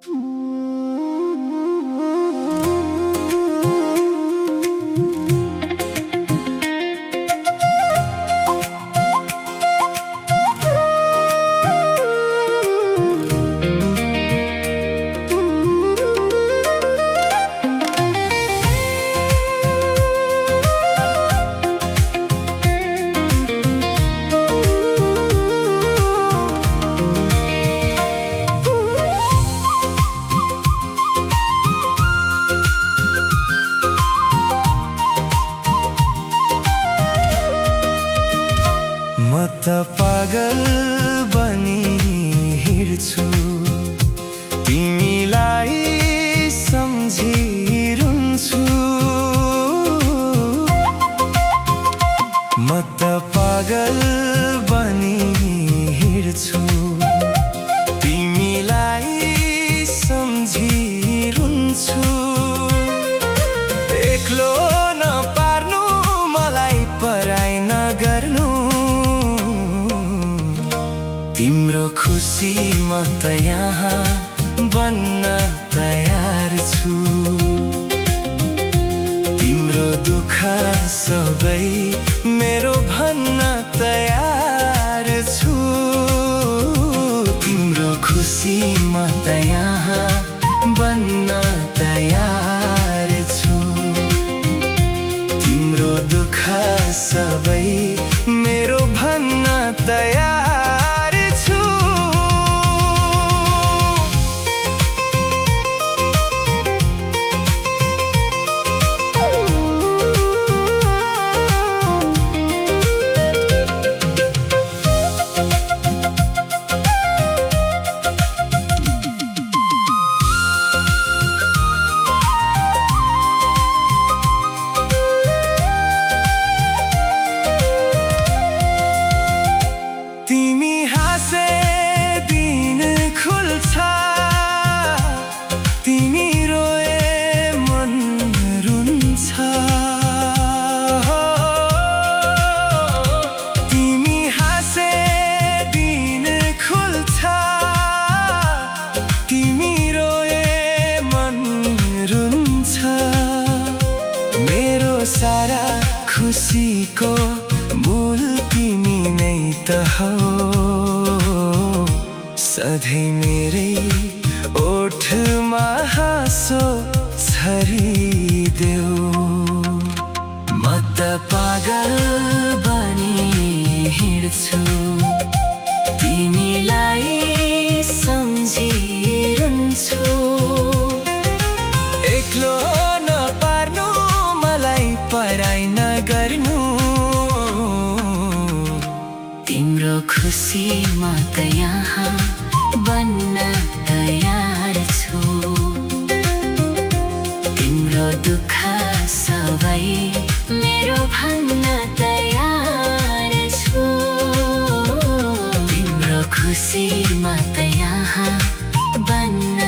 म त पागल बनी हिँड्छु तिमीलाई सम्झिरुन्छु। म त पागल बनी हिँड्छु तिमीलाई सम्झिरुन्छु। एक्लो नपार्नु मलाई पराई नगर्नु तिम्रो खुसी म त यहाँ बन्न तयार छु। तिम्रो दुःख सबै मेरो भन्न तयार छु। तिम्रो खुसी म त यहाँ बन्न तयार छु। तिम्रो दुःख सबै मेरो भन्न तयार छु। तिमी हाँसे दिन खुल्छ तिमी रोए मन रुन्छ। तिमी हाँसे दिन खुल्छ तिमी रोए मन रुन्छ। मेरो सारा खुसीको मूल तिमी नै त हो। सधैँ मेरै ओठमा हाँसो छरिदेऊ। म त पागल बनी हिँड्छु तिमीलाई सम्झिरुन्छु। एक्लो नपार्नु मलाई पराई नगर्नु तिम्रो खुसी म त यहाँ बन्न तयार छु। तिम्रो दुःख सबै मेरो भन्न तयार छु। तिम्रो खुसी म त यहाँ बन्न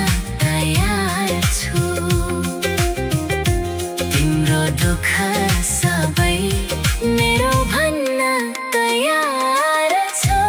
तयार छु। तिम्रो दुःख सबै मेरो भन्न तयार छु।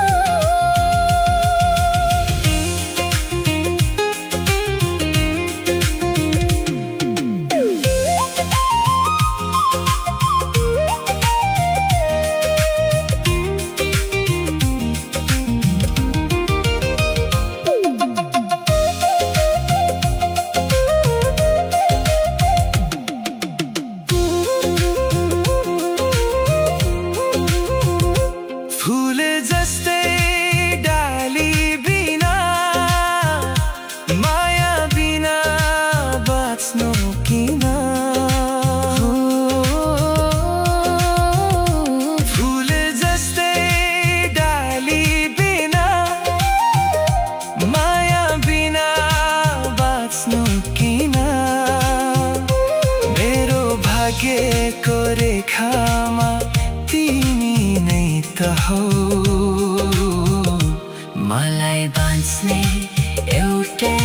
फूल जस्तै डाली बिना माया बिना बाँच्नु किन। फूल जस्तै डाली बिना माया बिना बाँच्नु किन। मेरो भाग्यको रेखामा तिमी नै त हो। मलाई बाँच्ने एउटै